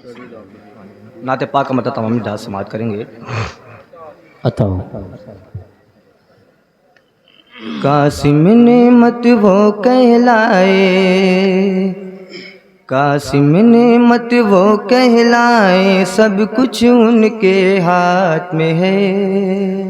نعت پاک کا مطلب تمام جہاز سماعت کریں گے. قاسم نعمت وہ کہلائے، قاسم نعمت وہ کہلائے، سب کچھ ان کے ہاتھ میں ہے.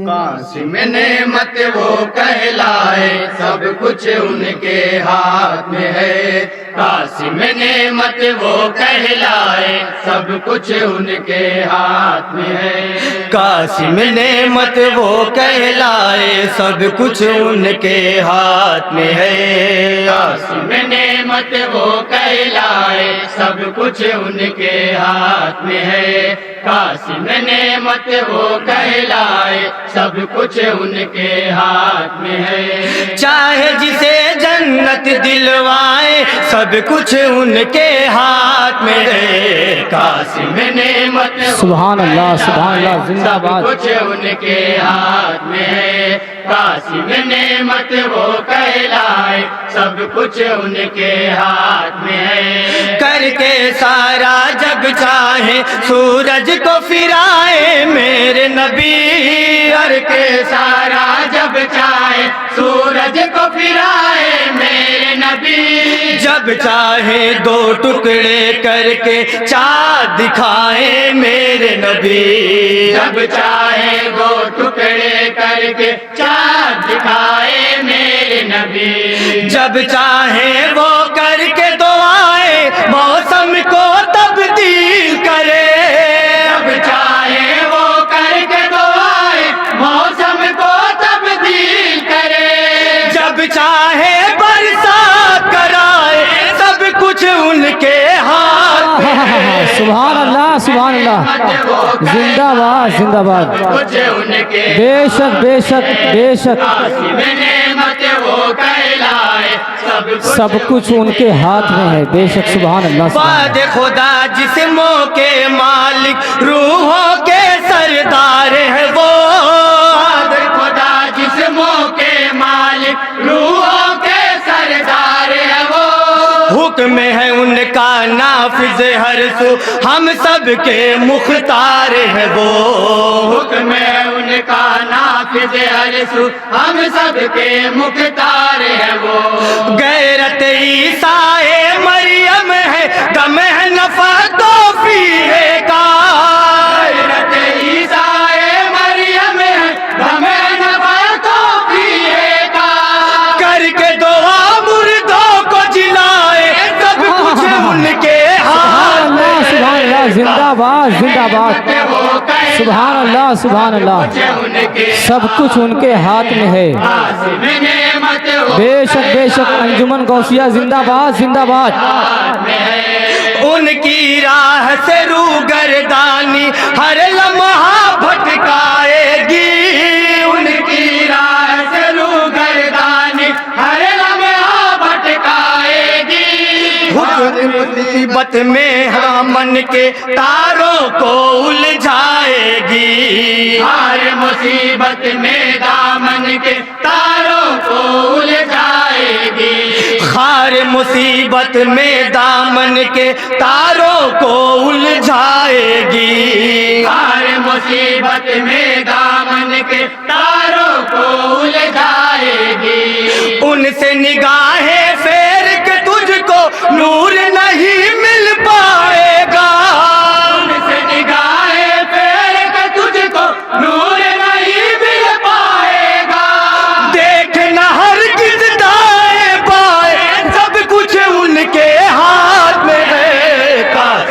قاسم نعمت وہ کہلائے، سب کچھ ان کے ہاتھ میں ہے. قاسم نعمت وہ کہلائے، سب کچھ ان کے ہاتھ میں ہے. قاسم نعمت وہ کہلائے، سب کچھ ان کے ہاتھ میں ہے. قاسم نعمت وہ کہلائے، سب کچھ ان کے ہاتھ میں ہے. قاسم نعمت وہ کہلائے، سب کچھ ان کے ہاتھ میں ہے. چاہے جسے جنت دلوائے، سب کچھ ان کے ہاتھ میں ہے. قاسم نعمت سبحان اللہ، سبحان اللہ، زندہ باد. سب کچھ ان کے ہاتھ میں ہے. قاسم نعمت وہ کہلائے، سب کچھ ان کے ہاتھ میں ہے. کر کے سارا جگ چاہے سورج کو پھرائے میرے نبی. کر کے سارا جب چاہے سورج کو پھرائے میرے نبی. جب چاہے دو ٹکڑے کر کے چاند دکھائے میرے نبی. جب چاہے دو ٹکڑے کر کے چاند دکھائے میرے نبی. جب چاہے وہ کر کے دعائیں موسم کو تبدیل کرے. جب چاہے وہ کر کے دعائیں موسم کو تبدیل کرے. جب چاہے برسات کرائے، سب کچھ ان کے ہاتھ میں ہے. سبحان اللہ، سبحان اللہ، زندہ باد، زندہ باد. کچھ ان کے بے شک، بے شک، بے شک، قاسم نعمت وہ کہلائے، سب کچھ ان کے ہاتھ میں ہے. بے شک، سبحان اللہ، سبحان باد خدا جسموں کے مالک، روحوں کے سردار ہے وہ. خدا جسموں کے مالک، روحوں کے سردار ہے وہ. حکم ہے ان کا نافذ ہر سو، ہم سب کے مختار ہے وہ. حکم ہے ان کا نافذ ہر سو، ہم سب کے مختار ہے وہ. غیرت عیسیٰ مریم ہے، دم ہے نفع توفیق کا. غیرت عیسیٰ مریم ہے، دم نفع توفیق کا. کر کے دعا مردوں کو جلائے، سب کچھ ان کے ہاتھ میں اللہ، سبحان اللہ، زندہ باد، زندہ باد. سبحان اللہ، سبحان اللہ، سب کچھ ان کے ہاتھ میں ہے. قاسم نعمت وہ بے شک، بے شک، انجمن غوثیہ زندہ باد، زندہ باد. ان کی راہ سے روگردانی ہر لمحہ بھٹکائے گی. ان کی راہ سے روگردانی ہر لمحہ بھٹکائے گی. حکم مصیبت میں ہامن کے تاروں کو الجھائے گی. ہر مصیبت میں دامن کے تاروں کو الجھائے گی. خار مصیبت میں دامن کے تاروں کو الجھائے گی. ہر مصیبت میں دامن کے تاروں کو الجھائے گی. ان سے نگاہیں پھیر کے تجھ کو نور نہیں مل پائے گا. ان سے نگاہیں پھیر کے تجھ کو نور نہیں مل پائے گا. دیکھنا ہر کس دائیں بائیں، سب کچھ ان کے ہاتھ میں ہے.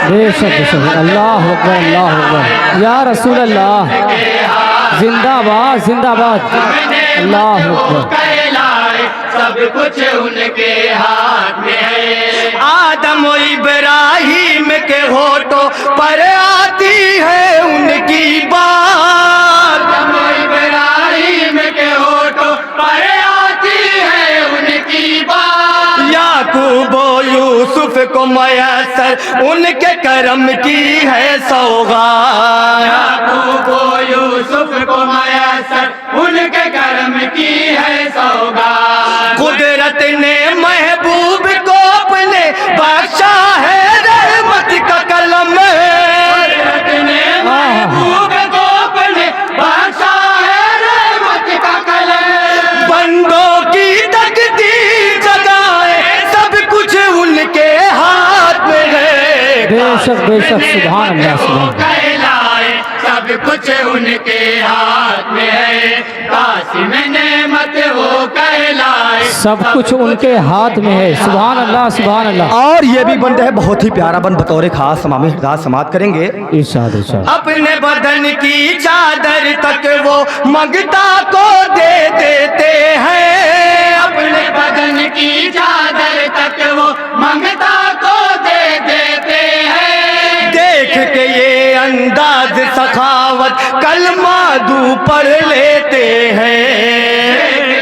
بے شک، بے شک، اللہ اکبر، اللہ اکبر، یا رسول اللہ، زندہ باد، زندہ باد. اللہ اکبر. کہلائے، سب کچھ ان کے ہاتھ میں ہے. آدم و ابراہیم کے ہونٹوں پر آتی ہے ان کی بات. آدم و ابراہیم کے ہونٹوں پر آتی ہے ان کی بات. یعقوب و یوسف کو میسر ان کے کرم کی ہے سوغات. یعقوب و یوسف کو میسر ان کے کرم کی ہے سوگات. قدرت نے محبوب کو اپنے بادشاہ ہے رحمت کا کلم ہے. بے شک سبحان اللہ سبحان اللہ کہلائے سب کچھ ان کے ہاتھ میں ہے قاسم نعمت وہ کہلائے سب کچھ ان کے ہاتھ میں ہے سبحان اللہ سبحان اللہ اور یہ بھی بند ہے بہت ہی پیارا بند بطور خاص تمام احتجاج سماعت کریں گے. ارشاد ارشاد اپنے بدن کی چادر تک وہ منگتا کو دے دیتے ہیں. اپنے بدن کی چادر تک وہ منگتا کو دے دیتے ہیں دیکھ کے یہ انداز سخاوت کلمہ دو پڑھ لیتے ہیں.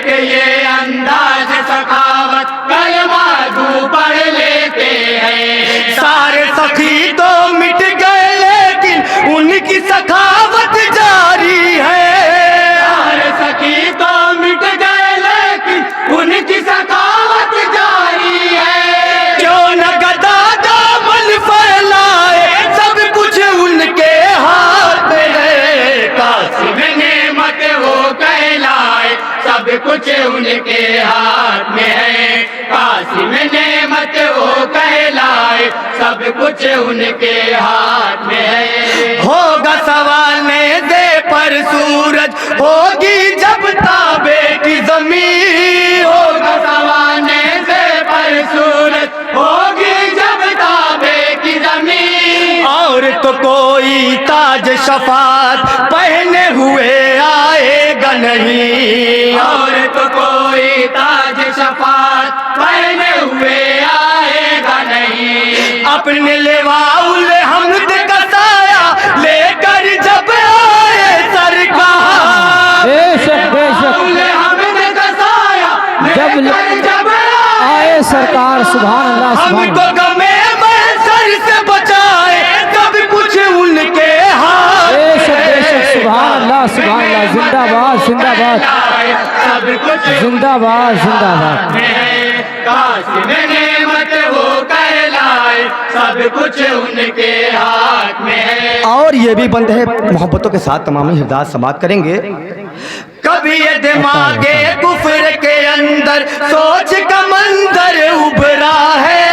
کہ یہ انداز سخاوت کلمہ دو پڑھ لیتے ہیں سارے سخی تو مٹ گئے لیکن ان کی سخاوت جاری ہے. سارے سخی تو مٹ گئے لیکن ان کی سخاوت جاری ہے کیوں نہ گدا دامن پھیلائے سب کچھ ان کے ہاتھ میں ہے. قاسم نعمت وہ کہلائے سب کچھ ان کے ہاتھ میں ہے قاسم نعمت وہ کہلائے سب کچھ ان کے ہاتھ میں ہے ہوگا سوال دے پر سورج ہوگی جب تابے کی زمین. ہوگا سوانے سے پر سورج ہوگی جب تابے کی زمین اور تو کوئی تاج شفاعت پہنے ہوئے آئے گا نہیں. اور تو کوئی تاج شفاعت پہنے ہوئے آئے گا نہیں اپنے لواء الحمد کا سایہ لے کر جب آئے سرکار. بے شک حمد کا سایہ جب لے کر جب آئے سرکار سبحان اللہ ہم سبحان کو اللہ غمے محشر سے بچائے سب کچھ ان کے ہاتھ بے شک میں. سبحان اللہ سبحان اللہ زندہ باد زندہ باد سب کچھ زندہ باد زندہ باد قاسم نعمت وہ کہلائے سب کچھ ان کے ہاتھ میں ہے اور یہ بھی بند ہے محبتوں کے ساتھ تمام احتجاج سماعت کریں گے. کبھی یہ دماغ کفر کے اندر سوچ کا منظر ابھرا ہے.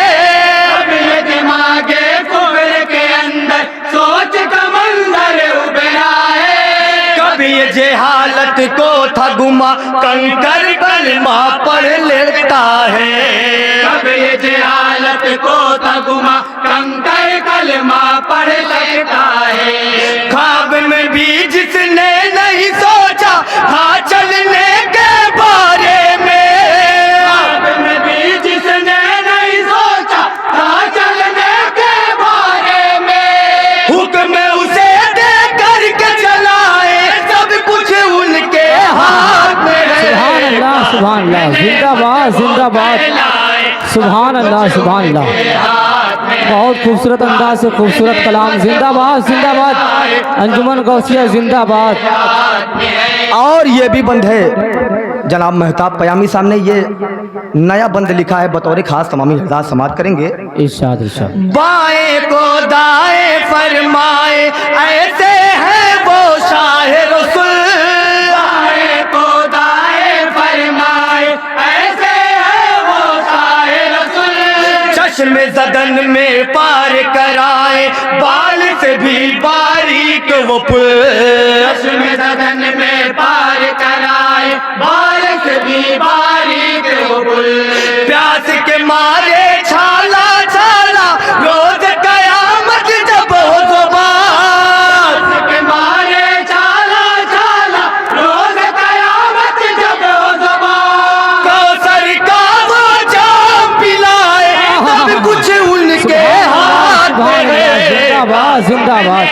اب یہ دماغ کفر کے اندر سوچ کا منظر ابھرا ہے کبھی یہ جہالت کو تھا گما کنکر کلمہ پڑھ لیتا ہے. اب یہ جہالت کو تھا گما کنکر کلمہ پڑھ لیتا ہے خواب میں بھی جس نے نہیں سوچا تھا چلنے کے بارے میں. خواب میں بھی جس نے نہیں سوچا تھا چلنے کے بارے میں حکم اسے دے کر کے چلائے سب کچھ ان کے ہاتھ میں سبحان ہے. اللہ سبحان اللہ زندہ باد زندہ باد سبحان اللہ سبحان اللہ بہت خوبصورت انداز سے خوبصورت کلام زندہ باد انجمن غوثیہ زندہ باد. اور یہ بھی بند ہے جناب مہتاب پیامی صاحب نے یہ نیا بند لکھا ہے بطور خاص تمامی احتجاج سماعت کریں گے. ارشاد ارشاد بائیں کو دائیں فرمائے ایسے ہے وہ شاہ رسول. دائیں کو دائیں فرمائے ایسے ہے وہ شاہ رسول چشم زدن میں پار کرائے بال سے بھی باریک وہ پل. چشم زدن میں پار کرائے بال سے بھی باریک وہ پل پیاس کے مارے چھالا چھالا روز قیامت جب ہو زبان. کے مارے چالا چالا روز قیامت جب ہو زبان کوثر کا وہ جام پلائے سب کچھ ان کے ہاتھ میں زندہ ہے. باد زندہ باد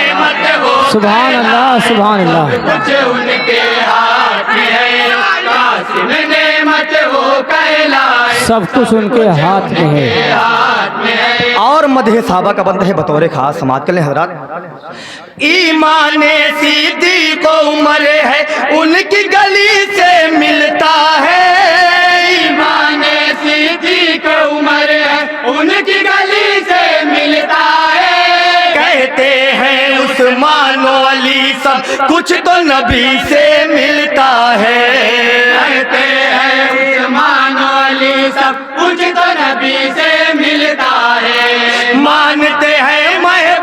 سبحان اللہ سبحان اللہ کچھ ان کے ہاتھ میں ہے قاسم نعمت وہ کہلائے سب کچھ ان کے ہاتھ میں ہے. ہاتھ میں ہے اور مدح صحابہ کا بند ہے بطور خاص سماعت کر لیں حضرات. ایمان صدیق کو عمر ہے ان کی گلی سے ملتا ہے. ایمان صدیق عمر ہے ان کی گلی سے ملتا ہے کہتے ہیں عثمان و علی سب کچھ تو نبی سے ملتا ہے. کہتے ہیں عثمان و علی سب کچھ تو نبی سے ملتا ہے مانتے ہیں میں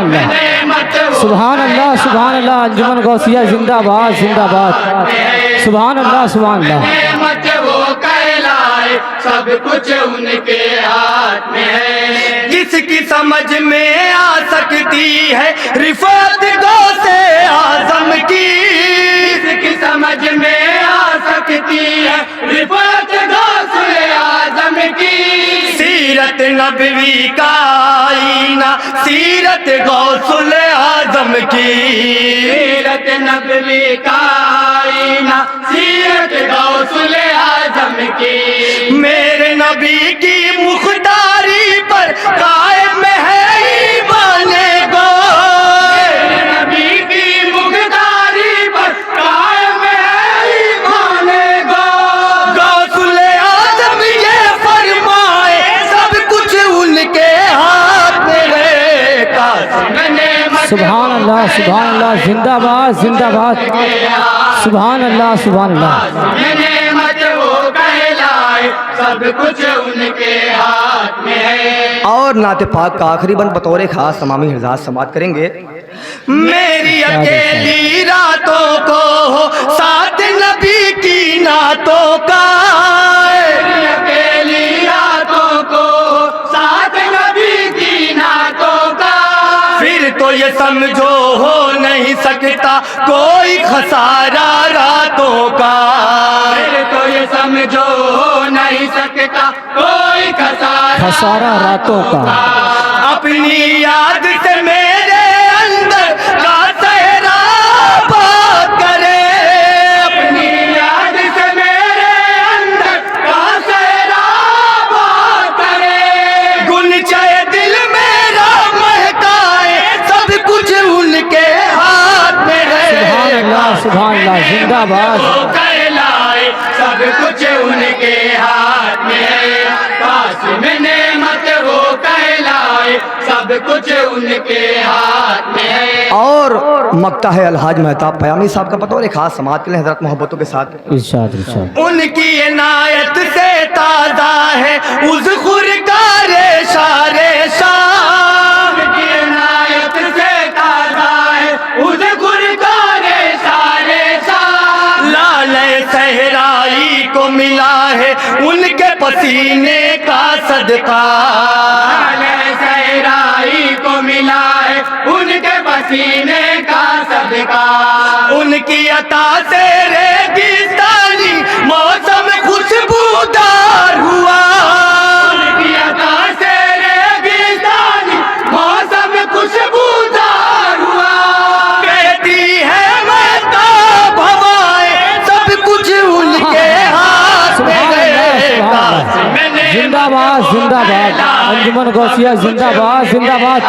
اللہ سبحان اللہ سبحان اللہ انجمن غوثیہ زندہ باد زندہ باد سبحان اللہ نعمت وہ کہلائے سب کچھ ان کے ہاتھ میں ہے جس کی سمجھ میں آ سکتی ہے رفعت غوث اعظم کی جس کی سمجھ میں آ سکتی ہے رفعت غوث اعظم کی سیرت نبوی کا آئینہ سیرت غوث اعظم کی سیرت نبوی کا آئینہ سیرت غوث اعظم کی میرے نبی کی مختاری پر قائم ہے ایمان گو نبی کی مختاری پر قائم ہے ایمان گو غوث اعظم یہ فرمائے سب کچھ ان کے ہاتھ میں ہے سبحان اللہ زندہ باد سبحان اللہ نعمت وہ کہلائے سب کچھ ان کے ہاتھ میں ہے اور نعت پاک کا آخری بند بطور خاص تمامی حفظات سماعت کریں گے میری اکیلی راتوں کو ہو ساتھ نبی کی نعتوں کا اکیلی راتوں کو ساتھ نبی کی نعتوں کا پھر تو یہ سمجھو ہو نہیں سکتا کوئی خسارہ راتوں کا پھر تو یہ سمجھو ہو نہیں سکتا کوئی خسارہ راتوں کا اپنی یاد سے میرے اندر کا صحرا پاک کرے اپنی یاد سے میرے اندر کا صحرا پاک کرے گنچہ دل میرا مہکائے سب کچھ ان کے ہاتھ میں سبحان اللہ زندہ باد وہ کہلائے سب کچھ ان کے ہاتھ میں ہے قاسم نعمت وہ کہلائے سب کچھ ان کے ہاتھ میں ہے اور مقطع ہے الحاج مہتاب پیامی صاحب کا بطور خاص سماعت کے لیے حضرت محبتوں کے ساتھ ارشاد ان کی عنایت سے تازہ ہے اس خرکار شار شام کی عنایت سے تازہ ہے اس گرگار سارے شام لال صحرائی کو ملا ہے ان کے پسینے کا صدقہ صحرائی کو ملا ہے ان کے پسینے کا صدقہ ان کی عطا سے ریگستانی موسم خوشبودار ہوا ان کی عطا سے ریگستانی موسم خوشبودار ہوا کہتی ہے مہتاب ہوائیں سب کچھ ان کے ہاتھ میں ہے زندہ باد انجمن غوثیہ زندہ باد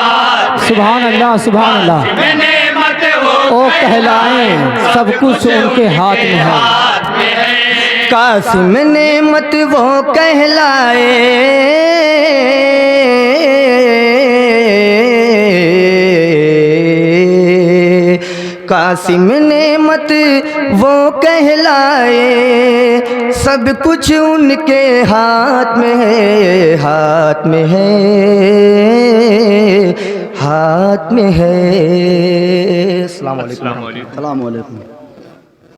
سبحان اللہ نعمت او کہلائیں سب کچھ ان کے ہاتھ میں ہے قاسم نعمت وہ کہلائے قاسم نعمت وہ کہلائے سب کچھ ان کے ہاتھ میں ہے ہاتھ میں ہے السلام علیکم السلام علیکم